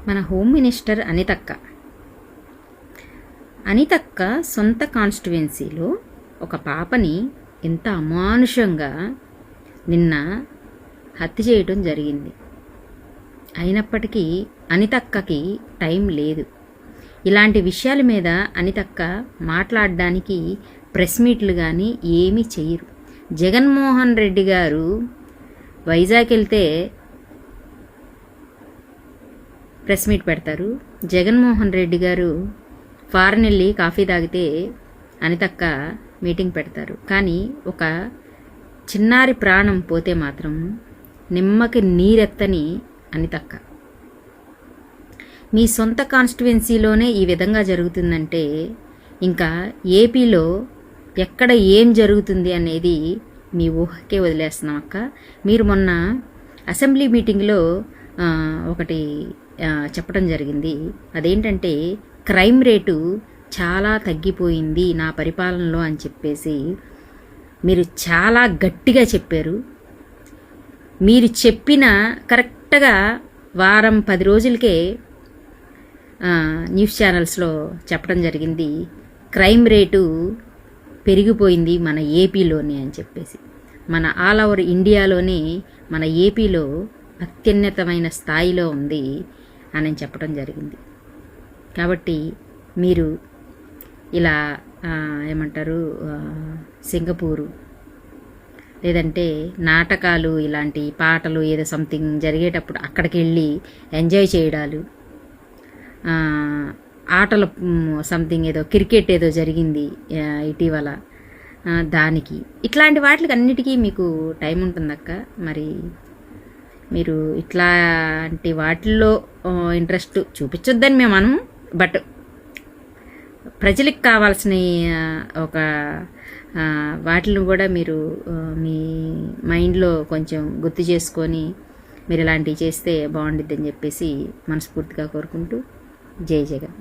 మన home minister అనితక్క సొంత కాన్స్టిట్యువెన్సీలో ఒక పాపని ఎంత అమానుషంగా నిన్న హత్య చేయటం జరిగింది. అయినప్పటికీ అనితక్కకి టైం లేదు. ఇలాంటి విషయాల మీద అనితక్క మాట్లాడడానికి ప్రెస్ మీట్లు కానీ ఏమీ చేయరు. జగన్మోహన్ రెడ్డి గారు వైజాగ్ వెళ్తే ప్రెస్ మీట్ పెడతారు. జగన్మోహన్ రెడ్డి గారు ఫారెన్ వెళ్ళి కాఫీ తాగితే అనితక్క మీటింగ్ పెడతారు. కానీ ఒక చిన్నారి ప్రాణం పోతే మాత్రం నిమ్మకి నీరెత్తని అనితక్క. మీ సొంత కాన్స్టిట్యువెన్సీలోనే ఈ విధంగా జరుగుతుందంటే ఇంకా ఏపీలో ఎక్కడ ఏం జరుగుతుంది అనేది మీ ఊహకే వదిలేస్తున్నాం అక్క. మీరు మొన్న అసెంబ్లీ మీటింగ్లో ఒకటి చెప్పడం జరిగింది. అదేంటంటే క్రైమ్ రేటు చాలా తగ్గిపోయింది నా పరిపాలనలో అని చెప్పేసి మీరు చాలా గట్టిగా చెప్పారు. మీరు చెప్పిన కరెక్ట్గా వారం 10 రోజులకే న్యూస్ ఛానల్స్లో చెప్పడం జరిగింది, క్రైమ్ రేటు పెరిగిపోయింది మన ఏపీలోనే అని చెప్పేసి. మన ఆల్ ఓవర్ ఇండియాలోనే మన ఏపీలో అత్యున్నతమైన స్థాయిలో ఉంది అని చెప్పడం జరిగింది. కాబట్టి మీరు ఇలా ఏమంటారు సింగపూరు లేదంటే నాటకాలు ఇలాంటి పాటలు ఏదో సంథింగ్ జరిగేటప్పుడు అక్కడికి వెళ్ళి ఎంజాయ్ చేయడాలు, ఆటలు సంథింగ్ ఏదో క్రికెట్ ఏదో జరిగింది ఇటీవల దానికి, ఇట్లాంటి వాటికి అన్నిటికీ మీకు టైం ఉంటుందక్క. మరి మీరు ఇట్లాంటి వాటిల్లో ఇంట్రెస్ట్ చూపించొద్దని మేము అనము. బట్ ప్రజలకు కావాల్సిన ఒక వాటిని కూడా మీరు మీ మైండ్లో కొంచెం గుర్తు చేసుకొని మీరు ఇలాంటివి చేస్తే బాగుండిద్దని చెప్పేసి మనస్ఫూర్తిగా కోరుకుంటూ జై జగన్.